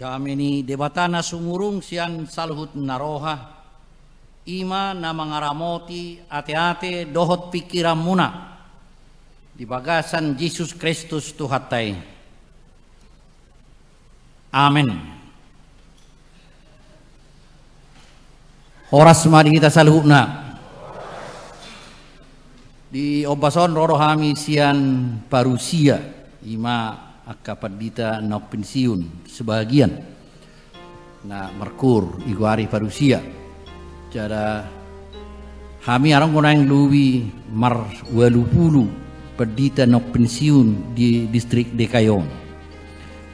Dameni debatana sumurung sian salhut naroha ima na mangaramoti ate-ate dohot pikiran muna di bagasan Yesus Kristus Tuhatai. Amin. Horas mari kita salhutna di obason rorohami sian parusia ima akapadita na pensiun sebagian na merkur iguari parusia cara kami arang konang luwi mar 80 pedita na pensiun di distrik Dekayon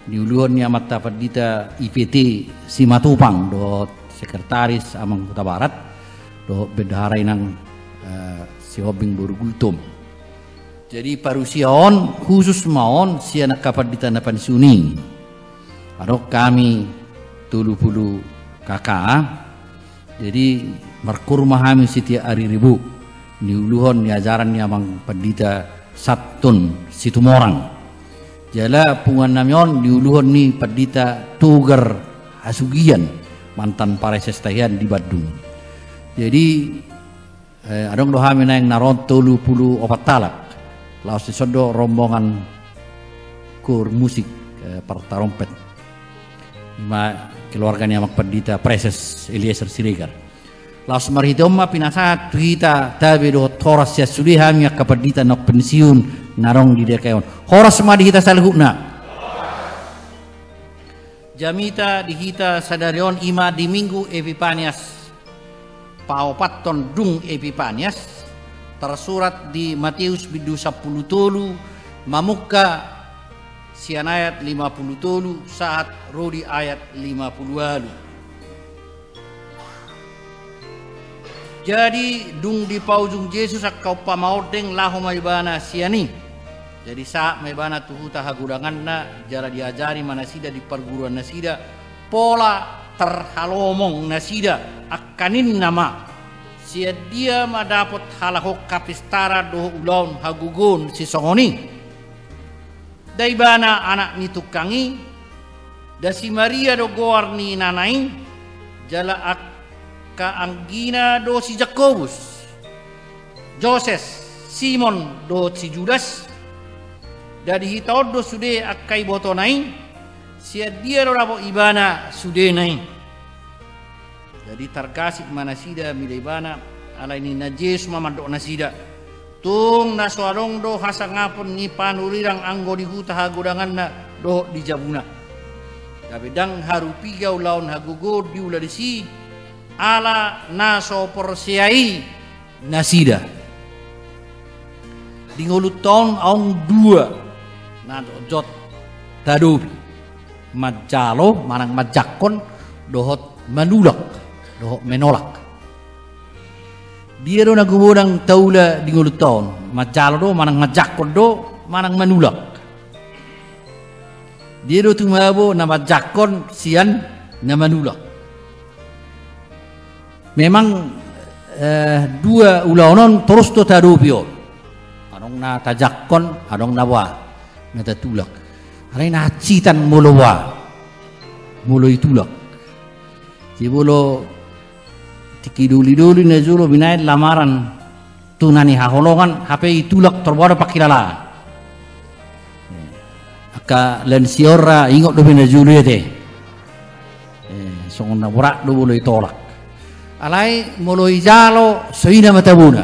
di uluan ni amata pedita IPT Simatupang do sekretaris amang Kota Barat do bedaharai nang si Hobing Burgutom. Jadi parusion khusus maon si anak kapadita na pensiuni. Adok kami 30 kakak. Jadi merkur mahami setiap hari ribu. Ni uluhon ni ajaran ni amang padita Sabtun Situmorang. Jala pungan namyon di uluhon ni padita Tugar Asugian mantan paresestahian di Badung. Jadi adong dohami na yang naron 30 talak. Laos disodo rombongan kur musik partarompet ima keluarganya amak pendita Preses Eliezer Siregar. Laos marhidoma pinasa tuita tabe do toras ya suliham ya kapendita nok pensiun narong di Dekayon. Horas madi kita salhuna. Jamita dihita sadarion ima di minggu Epipanias paopaton dung Epipanias tersurat di Matius bidu 10 tolu mamuka sian ayat 50 tolu saat rodi ayat 50 alu. Jadi dung di paujung Yesus akau pamaudeng lahu maibana siani. Jadi saat maibana tuhu tahagudangan na jara diajari manasida di perguruan nasida pola terhalomong nasida akanin nama sia dia madapot halahok kapistara doh ulaun hagugun si songoni daibana anak ni tukangi da si Maria do goar ni nanai jala akka anggina do si Jakobus Joses Simon do si Judas da dihitod do sude akkai botonai sia dia do rabo ibana sude nai. Jadi terkasih manasida milaibana ala ini najis mamadok nasida tung naswarong do hasangapun ni panulirang anggo di huta hagudangan na do di jabuna tapi dang harupiga ulaun hagugo di uladisi ala naso porsiai nasida di ngoluton aung dua na jot tadubi majalo manang majakon dohot manulak doh menolak dia do nagumudang taula di nguluton macalo do manang majakon do manang manulak dia do tumabo na majakon sian na manulak memang dua ulaonon terus do tadupio adong na tajakon adong nawa na tatulak alay na citan mulawa mulo itulak sibulo tikiduli-duli na zulo binayad lamaran tunani haholongan HP itulak terbawa pakilala aka lensiora ingot do bina zulo yete songon na burak do bulo itolak alay mulo ijalo soina matabuna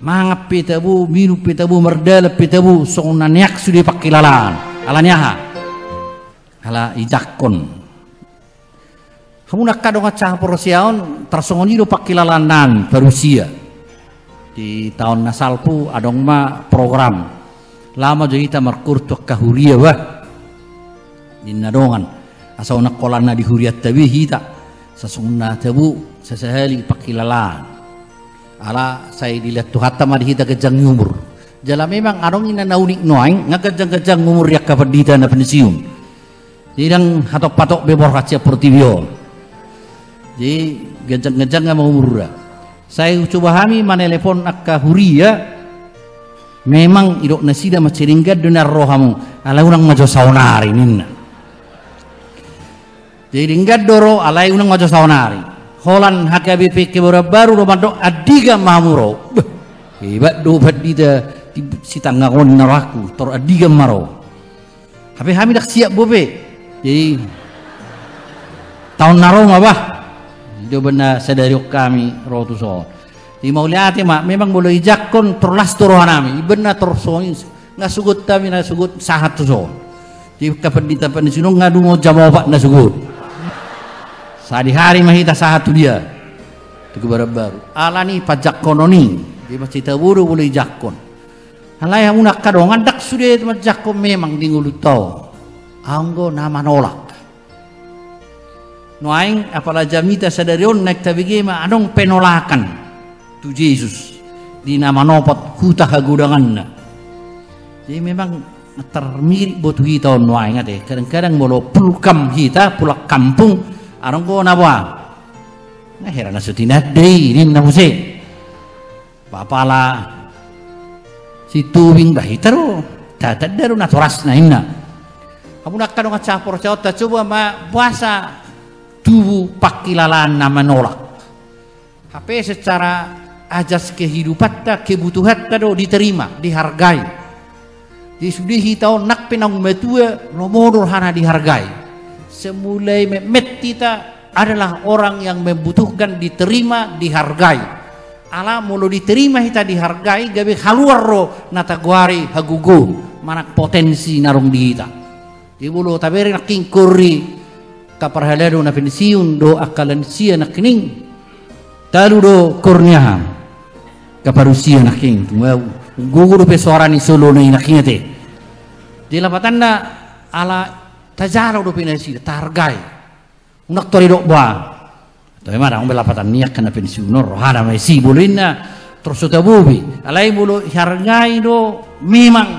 mangap pitabu minu pitabu merdala pitabu songon na niak sudi pakilalaan ala nyaha ala ijakon kamu nak kadang acah porosiaon tersongoni do pakilalanan parusia di tahun nasalpu adong ma program lama jadi kita merkur tuh kahuria wah di nadongan asal nak kolana di huriat tabi hita sasungna tabu sesehali pakilalan ala saya dilihat tuh hatta mah hita kejang umur jala memang adong ina naunik noaing ngakejang-kejang umur yak kapedita na pensiun jadi dang hatok patok bebor kacia portibio. Jadi gajang-gajang nggak mau murah. Saya coba kami menelepon akka huria. Memang idok nasida maciringga denar rohamu. Alai unang majo saunari ninna. Jadi ringgat doro alai unang majo saunari. Holan HKBP kebora baru romado adiga mamuro. Hebat dobat dita si tanggangon naraku tor adiga maro. Tapi kami dak siap bobe. Jadi tahun naro mabah. Itu benar sadari kami rotu so. Di mau lihat mak memang boleh ijakon terlas turuhan kami. Benar tersoin nggak sugut kami nggak sugut sahat tu so. Di kapendita penisiun ngadu mau jam obat nggak sugut. Sehari hari mahita sahat tu dia. Itu baru. Alani pajak kononi. Di masjid taburu boleh ijakon. Alai yang unak kadongan dak sudah majakon memang di ngulut tau. Anggo nama nolak. Noaing apala jamita sadarion naik tabigema anong penolakan tu Yesus di nama nopot huta hagudanganna. Jadi memang termirip botu kita noaing ate kadang-kadang molo pulkam kita pulak kampung anong ko nawa. Nah heran asutinat dei rin na muse. Papala si tubing bahitaro tatadaro na toras na inna. Kamu nak kadang capor cawta coba ma puasa tubuh pakilalan nama nolak. HP secara ajas kehidupan tak kebutuhan tak diterima, dihargai. Di sudah hitau nak penang metua nomor hana dihargai. Semulai memet kita adalah orang yang membutuhkan diterima, dihargai. Ala mulu diterima kita dihargai, gabe haluar ro nataguari hagugu manak potensi narung di kita. Di bulu taberi nak kingkuri kaparhalado na pensiun do akalan siya na kining talu do kurniahan kaparusia na king gugur pe suara ni solo na inakingate di lapatan na ala tajaro do pensi targai unak tori do ba to emara ang belapatan niyak na pensiun no rohana may sibulin na terus tabubi alai bulu hargai do memang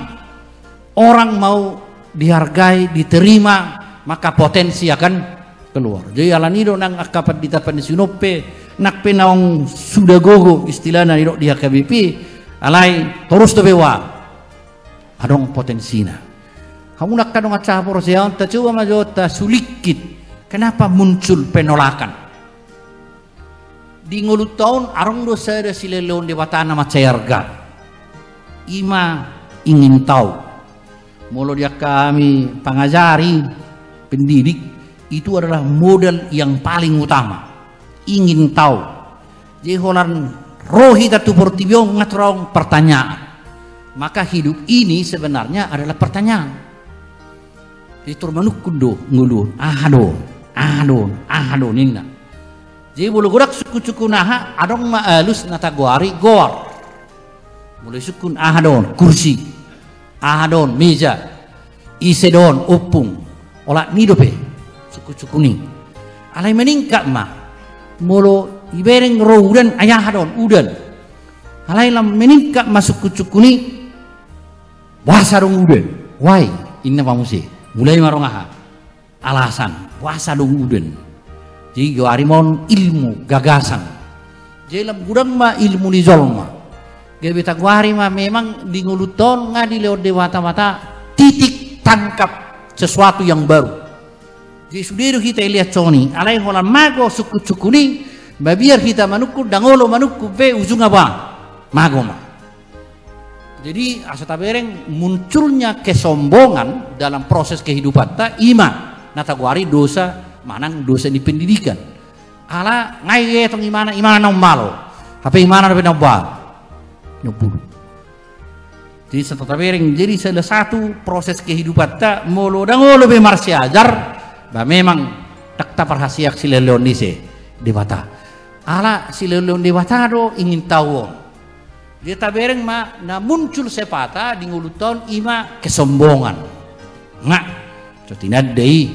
orang mau dihargai diterima maka potensi akan keluar. Jadi alanido nang akapat ditapan sinupe nak penaong sudah gogo istilahna niro di HKBP alai terus bewa adong potensina. Kamu nak kadang acapor saya ta coba majota sulikit. Kenapa muncul penolakan? Di ngulut tahun arong do sada silelon di watana macayarga. Ima ingin tahu. Mulu dia kami pangajari pendidik itu adalah modal yang paling utama. Ingin tahu. Jadi holan rohi tatu portibiong ngatrong pertanyaan. Maka hidup ini sebenarnya adalah pertanyaan. Jadi turmanuk kudo ngulun ahadon ninna. Jadi bulu gurak suku-suku naha adong maalus nataguari goar. Mulai sukun ahadon kursi, ahadon meja, isedon upung, olah nidope suku-suku ni. Alai meningkat mah, mulu ibereng rohudan ayahadon udan. Alai lam meningkat masuk suku ni, bahasa dong udan. Why? Inna pamusi. Mulai marongaha. Alasan puasa dong udan. Jadi gawarimon ilmu gagasan. Jadi lam gudang ma ilmu ni zolma. Gawe tagwari ma memang di nguluton ngadi lewat dewata mata titik tangkap sesuatu yang baru. Jadi sudah kita lihat coni. Alai holan mago suku-suku ni. Biar kita manuku dangolo manuku be ujung apa? Mago ma. Jadi asal tabereng munculnya kesombongan dalam proses kehidupan ta ima natagwari dosa manang dosa di pendidikan. Ala ngai tong imana nong malo. Tapi imana tapi nobal. Nobul. Jadi asal tabereng jadi salah satu proses kehidupan ta molo dangolo be marsi ajar ba memang tak perhasiak si leleon dise dewata. Ala si leleon dewata do ingin tahu. Dia tabereng ma na muncul sepata di nguluton ima kesombongan. Nggak, so tinadai.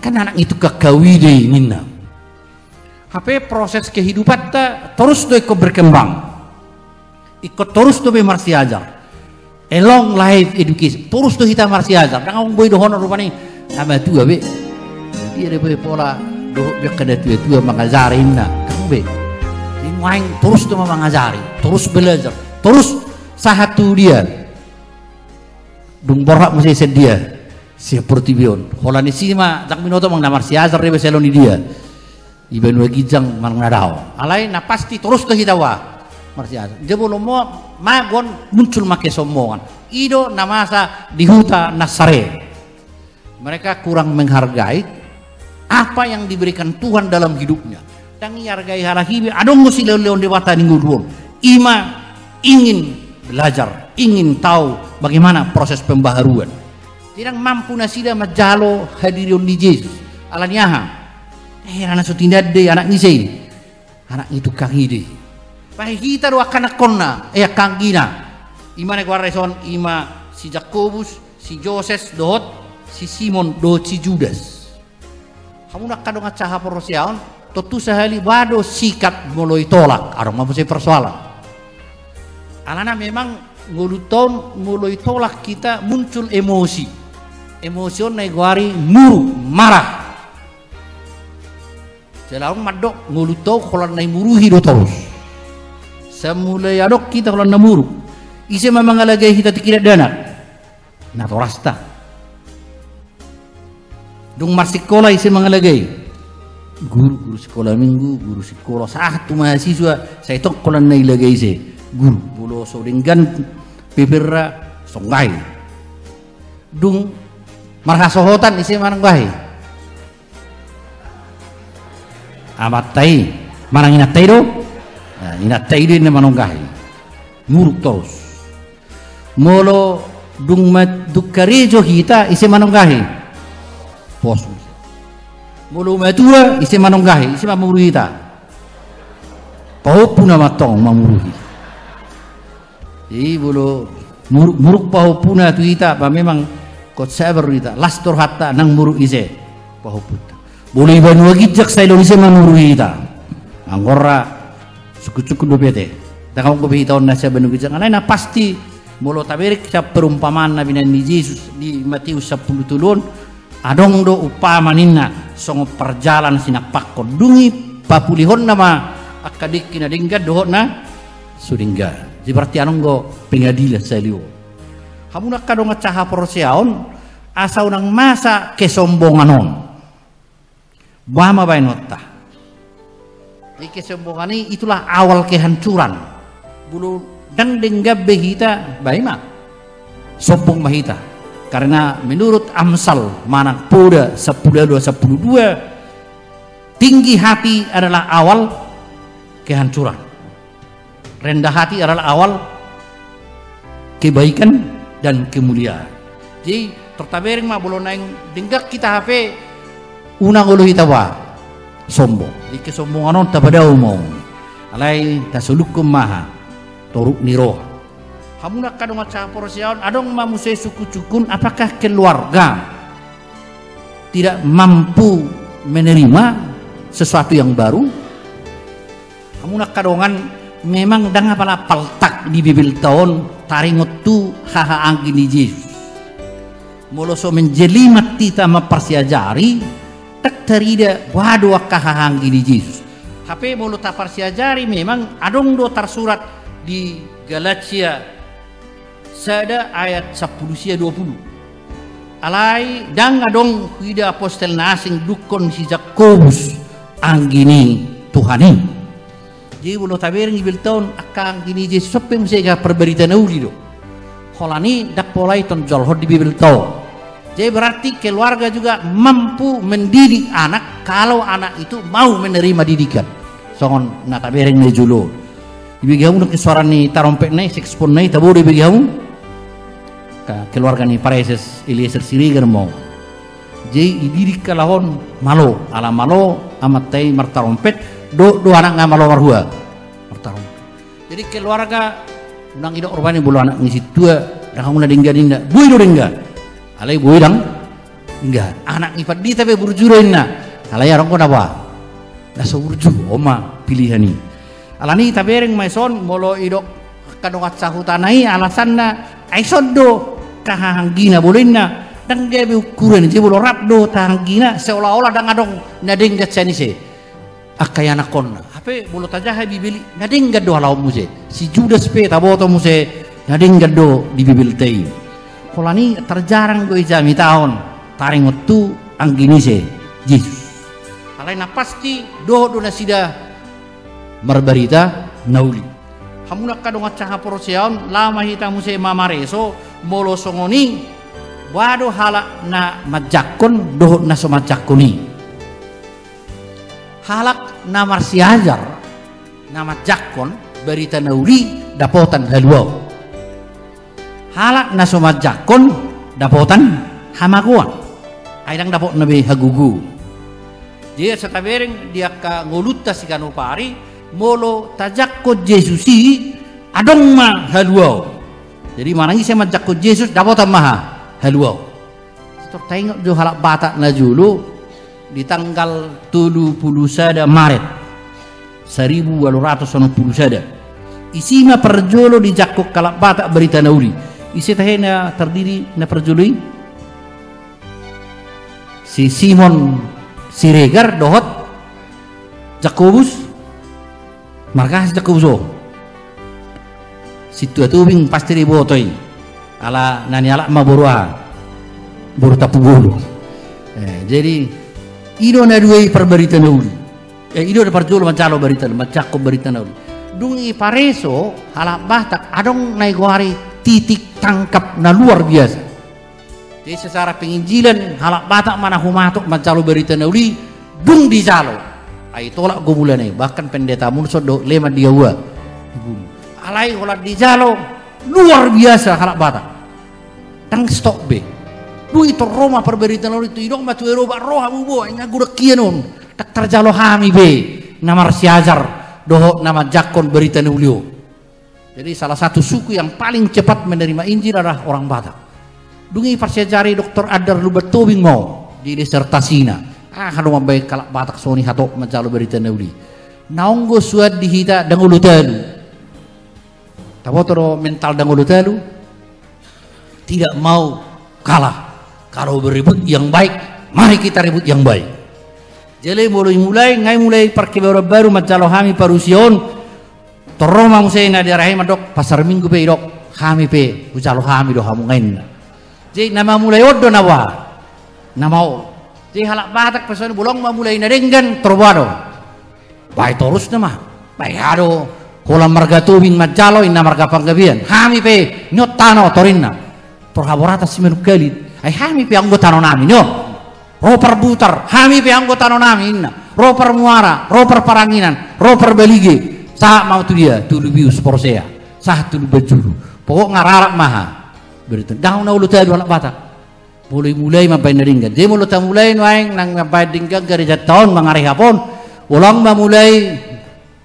Kan anak itu kakawi deh minna. HP proses kehidupan ta terus tuh ikut berkembang. Ikut terus tuh marsi ajar. A long life education. Terus tuh kita marsi ajar. Dan kamu boy dohon rupanya nama tu abe. Dia ada pola doh biar kada tua mengajarin na kambe main terus tuh mengajari terus belajar terus satu dia dung borak mesti sedia seperti bion holani sima tak minoto mang namar siazar dia beselon dia iban wagijang mang nadao alai na pasti terus tuh hitawa marsiazar dia belum mau magon muncul make sombongan ido namasa dihuta nasare mereka kurang menghargai apa yang diberikan Tuhan dalam hidupnya dan hargai halahibi adong musi leon dewata ningguruon ima ingin belajar ingin tahu bagaimana proses pembaharuan tidak mampu nasida majalo hadirion di Yesus alanyaha anak sutindade anak ngisei anak itu kangide pai kita do akan konna kangina imane guarreson ima si Jakobus si Joses dot si Simon dot si Judas kamu nak kadang acaha porosiaon tentu sehali bado sikat mulai tolak arang mampu saya persoalan alana memang nguluton mulai tolak kita muncul emosion negari muru marah jelaun madok nguluto kalau nai muruhi do terus semulai adok kita kalau namuru isi memang alagai kita tidak dana na torasta dung marsikola isi mengalagai guru sekolah minggu guru sekolah satu mahasiswa saya tok kolan nai lagay se guru bulo sodenggan pipira songai dung marhasohotan isi manang bahay amat tay manang inatay do inatay do na manong gahay muruk terus molo dung madukkarejo kita isi manong gahay pos mulu matua isi manonggahi isi mamuruhi ta pahupuna matong mamuruhi jadi bulu muruk pahupuna tu ita ba memang kot sabar ita lastor hatta nang muruk ise pahuputa bulu iban wagijak sa ilong isi mamuruhi ita anggora suku-suku do pete takang ko bihitaon na siya banugijak alay na pasti mulu tabirik sa perumpamaan na binan ni Jesus di Matius 10 tulun adong do upama ninna songo perjalan sinak pakko dungi papulihon nama akadik kinadingga dohot na sudingga jadi berarti anong go pengadilan sa liyo kamu nak kadong caha porosyaon asa unang masa kesombonganon bama bainota kesombongan ini itulah awal kehancuran bulu dan dengga behita baima sombong mahita karena menurut Amsal Manang Poda 10:22 tinggi hati adalah awal kehancuran rendah hati adalah awal kebaikan dan kemuliaan jadi tertabering mah belum naik denggak kita HP unang ulu hitawa sombong di kesombongan on tabada umum alai tasulukum maha toruk niroh kamu nak kadang macam porosiaon adong mamusai suku cukun apakah keluarga tidak mampu menerima sesuatu yang baru kamu nak kadongan memang dang apalah paltak di bibil tahun taringot tu haha angin di Yesus moloso menjeli mati tama persiajari tak terida waduh haha angin di Yesus HP molo ta persiajari memang adong do tersurat di Galatia sada ayat 10-20 alai dang adong hida apostel nasing dukon si Jakobus anggini Tuhani jadi bulu tabirin ibil tahun akang gini je sopeng sega perberita nauli do holani dak polai ton jolhod di bibil tahun jadi berarti keluarga juga mampu mendidik anak kalau anak itu mau menerima didikan songon na tabirin ne julo ibigamu nak suara ni tarompet nai sekspon nai taburi ibigamu keluarga ni Pareses Eliezer Siriger mau jadi dididik kalahon malo ala malo amatai martarompet do anak nga malo warhua martarompet jadi keluarga unang idok orbani bulu anak ngisi tua dah kamu na dingga bui do dingga alai bui dang dingga anak ngifat di tapi burjurein na alai arong ko na ba nasa burju oma pilihan ni alani tabereng maison molo idok kadong at sahutanai alasan na ay sodo kahanggina boleh na dan dia ukuran je bolo rap do tanggina seolah-olah dang adong nadeng gat sani se akayana konna ape bolo tajah bibili nadeng gaddo halau muse si Judas pe taboto muse nadeng gaddo di bibil tei kolani terjarang go ijami tahun taring waktu anggini se Yesus alaina pasti do na sida marbarita nauli hamuna kadong acaha poroseon lama hita muse mamareso molo songoni wado halak na majakon doh na somajakoni halak na marsiajar na majakon berita nauli dapotan haluau halak na somajakon dapotan hamakuan aidang dapot nabi hagugu dia setabereng dia ka ngolutta si kanupari molo tajakko Yesusi adong ma haluau jadi manangi saya majakko Yesus dapotan maha haluau tengok jo halak batak na julu di tanggal 30 Maret 1890 isima perjolo di jakko kalak batak berita nauli isi tahena terdiri na perjului si Simon Siregar dohot Jakobus markas Jakobuso situ atubing pasti dibotoi ala nani ala maborwa boru tapugolo jadi ido na duwe perberita nauli ido na parjolo mancalo berita macako berita nauli dungi pareso halak batak adong naigwari titik tangkap na luar biasa jadi secara penginjilan halak batak mana humatok mancalo berita nauli dung di jalo ay tolak gobulane bahkan pendeta munsod do lema dia wa alai holat di jalo luar biasa halak batak tang stok be du itu Roma perberitaan itu idong matu Eropa roha bubo nya gudak kienon tak terjalo hami be nama siajar doho nama jakon berita nulio jadi salah satu suku yang paling cepat menerima Injil adalah orang Batak dungi parsiajari Dr. Adar Lubatobing mau di disertasina kalau mambai kalak Batak soni hatok mencalo berita nuli naunggo suat dihita dangulutalu tabotoro mental dangulutalu tidak mau kalah kalau beribut yang baik mari kita ribut yang baik jadi mulai ngai mulai parke baru macalo hami parusion toroma musena di rahim dok pasar minggu pe dok hami pe ucalo hami do hamu ngain jadi nama mulai odo nawa nama jadi halak Batak pesan bulong mulai nadenggan terbado baik terus nama baik ado kolam marga tubing macalo inna marga panggabian hami pe nyotano torinna perhaborata simenuk kali ay hami pe anggota nami no roper butar hami pe anggota nami inna roper muara roper paranginan roper belige sah mau tu dia tulu bius porsea sah tulu bejulu pokok ngararak maha berita daun na ulu tadu anak Batak mulai mampai naringgan dia mulut mulai nuaing nang mampai dinggang gereja tahun mangarih hapon ulang mulai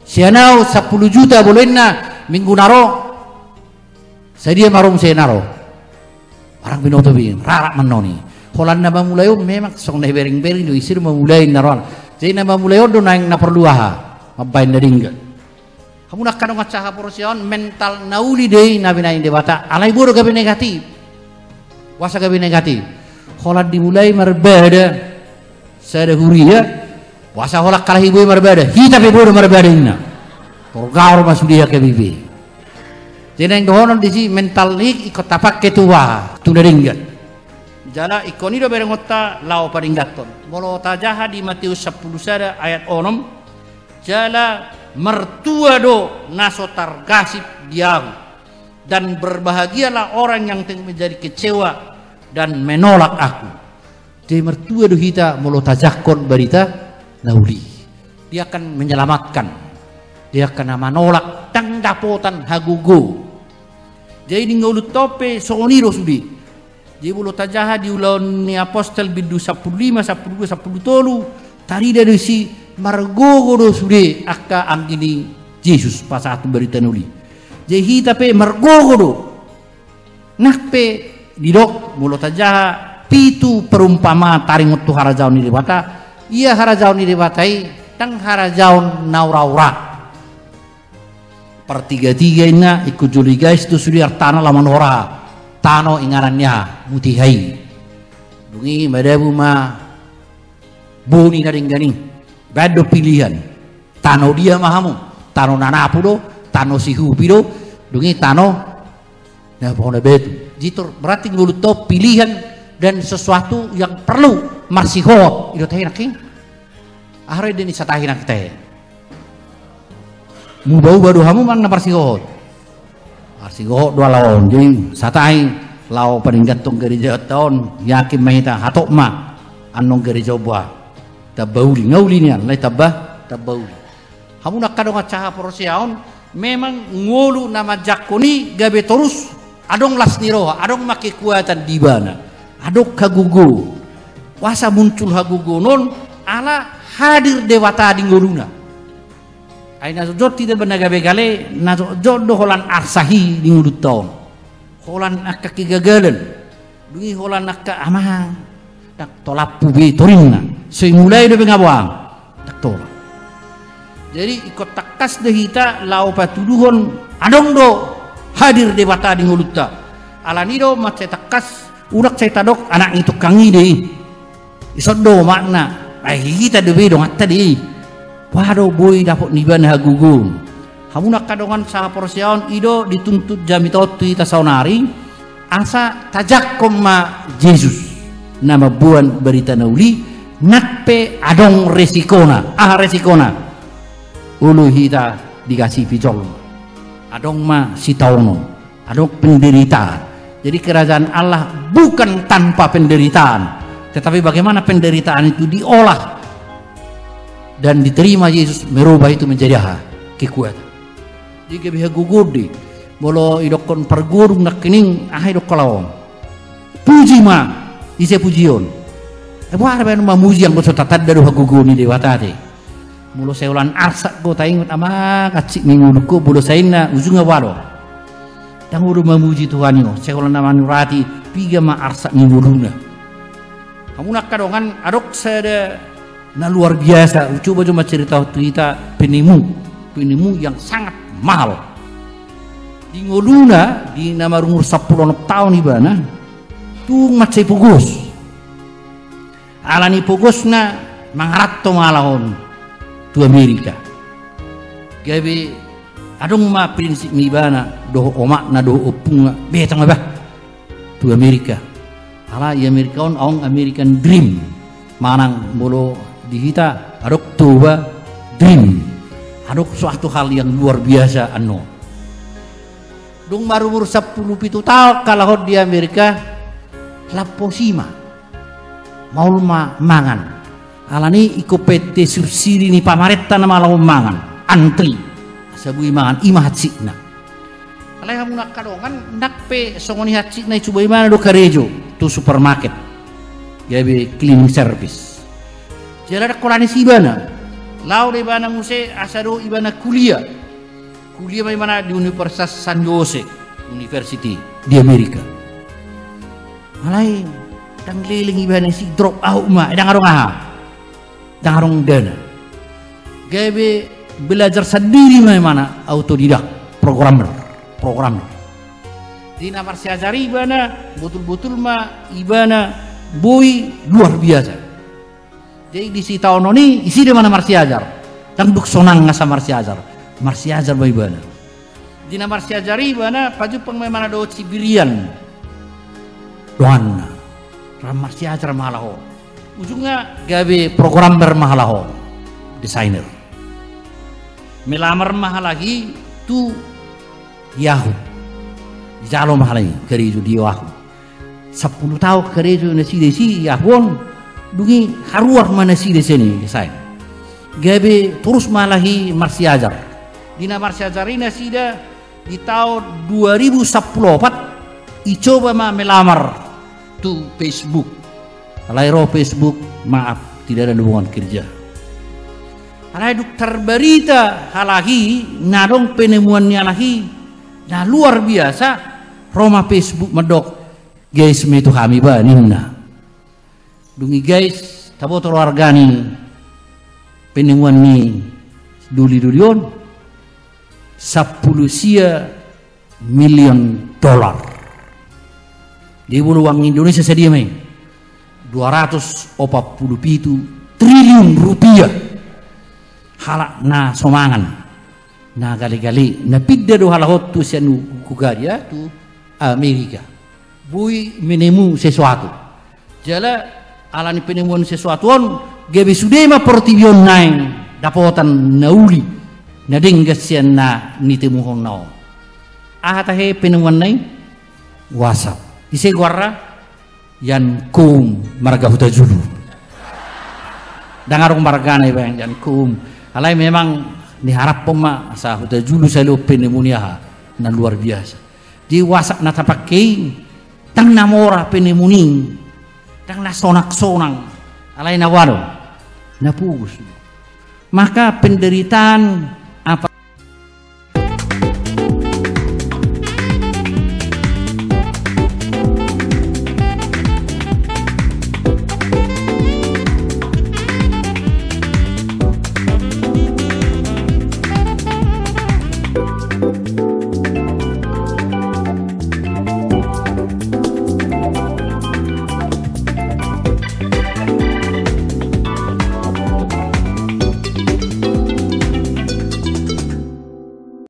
sianau 10 juta bolehna minggu naro saya dia marum saya naro orang binoto bin rarak menoni holan na mulai memang song na bering-bering do isir mulai naron jadi na mulai do nang na perlu aha mampai naringgan kamu nak kadang ngacaha porosion mental nauli deui na binain de Batak alai buru gabe negatif wasa gabe negatif holat dimulai marbada sada huria wasa holak kalah ibu marbada hita pe bodo marbada inna torgaur masudia ke bibi jadi yang dohonon disi mental lik ikut tapak ketua tunaringgat jala ikoni do berengotta lao paringgaton molo tajaha di Matius 10 sada ayat 6 jala mertua do nasotar gasip diahu dan berbahagialah orang yang menjadi kecewa dan menolak aku jadi mertua do hita molo tajakon berita nauli dia akan menyelamatkan dia akan menolak tang dapotan hagugo jadi di ngulut tope soniro sudi jadi molo tajaha di ulon ni apostel bidu 15 12 10 tari dari si margogo do sudi akka anggini Yesus pasatu berita nauli jadi tapi margogo nakpe didok mulut aja pitu perumpama taring utu harajaun di bata iya harajaun di batai tang harajaun nauraura pertiga-tiga ina ikut juli guys tu sudah tanah laman ora tano ingarannya mutihai Dungi madabu ma boni garing-garing. Bado pilihan. Tano dia mahamu, tano nanapudo, tano sihupido, dungi tano na pokoknya betu. Jitur berarti ngulut to pilihan dan sesuatu yang perlu marsiho itu teh naking. Ahre deni satahin teh. Mu bau badu hamu mang na marsiho. Marsiho dua lawan jadi satai lau peningkat tong gereja tahun yakin mahita hatok ma anong gereja buah tabauli ngaulinya lai tabauli. Hamu nak kadang caha porosiaon memang ngulu nama jakoni gabe terus adong lasniroha adong make kuatan di bana adong kagugu wasa muncul hagugu non ala hadir dewata di nguluna aina jod tidak benar gabe gale na jod do holan arsahi di ngulut taon holan akka kigagalan dungi holan akka amang tak tolap pubi torinna mulai do bengabuang tak tolak. Jadi ikut takas dehita lau patuduhon adong do hadir dewata di ngulutta alani do mat saya takas urak saya tadok anak itu kangi deh isod do makna kita dewe dong atta deh wado boy dapot niban hagugun hamunak kadongan saha porsiaon ido dituntut jamitot ita saunari asa tajak koma Yesus nama buan berita nauli natpe adong resikona resikona ulu hita dikasih pijol adong ma sitauno adong penderitaan jadi kerajaan Allah bukan tanpa penderitaan tetapi bagaimana penderitaan itu diolah dan diterima Yesus merubah itu menjadi kekuatan jika bisa gugur di bolo idokon pergurung nak kening idok kalawong puji ma ise pujion buah ada ma muji yang bersotatat dari hagugur ni dewata deh mulo seulan arsak go taingut ama kacik minguluku bulo saina ujunga walo tang uru memuji Tuhan yo seulan nama nurati piga ma arsak minguluna kamu nak kadongan adok sada na luar biasa coba cuma cerita kita penimu yang sangat mahal di nguluna di nama umur 10 tahun ibana tu macai pugus alani pugusna mangaratto malahon tu Amerika gabe adong ma prinsip mibana do omak na do opunga betang ba tu Amerika ala ya Amerikaon ong American dream manang bolo dihita adok tuba dream adok suatu hal yang luar biasa ano dong baru umur 10 tahun kalau di Amerika laposima maulma mangan alani iko PT subsidi ni pamaretta na malaw mangan antri sabui mangan ima hatsina alay hamu nak kadongan nakpe songoni hatsina icubai mana do karejo tu supermarket gabe cleaning service jala kolani sibana law de bana muse asado ibana kuliah bagaimana di Universitas San Jose University di Amerika alay dang liling ibana si drop out ma dang arong darong dana gabe belajar sendiri mana autodidak programmer di namar siajari ibana betul-betul ma ibana boy luar biasa jadi di si tahun ini isi di mana marsiajar dan duk sonang ngasa marsiajar ba ibana di namar siajari ibana paju pengmana do Sibirian doanna ram marsiajar malaho ujungnya gabe programmer mahalaho desainer melamar mahal lagi tu Yahoo jalo mahal lagi kerejo di Yahoo 10 tahun kerejo nasi desi Yahoo dungi haruah mana si deseni desain gabe terus malahi marsiajar dina marsiajar ini sida di tahun 2014 icoba ma melamar tu Facebook alairo Facebook maaf tidak ada hubungan kerja alai duk terberita halahi nadong penemuannya lagi nah luar biasa Roma Facebook medok guys itu kami ba nimna dungi guys tabo wargani penemuan ni duli-dulion 10 miliar dolar di bulu uang Indonesia sedia mai 247 triliun rupiah halak na somangan na gali-gali na pidda do halahot tu sianu kugaria tu Amerika bui menemu sesuatu jala alani penemuan sesuatu on gebe sudema portibion naing dapotan nauli na dengasian na nitemuhon nao ahatahe penemuan naing WhatsApp ise guarra yan kum marga huta julu dangarong margana bang yan kum alai memang diharap pema sa huta julu salo pneumonia na luar biasa di WhatsApp na tapakai tang namora pneumonia tang na sonak-sonang alai na wado na pugus maka penderitaan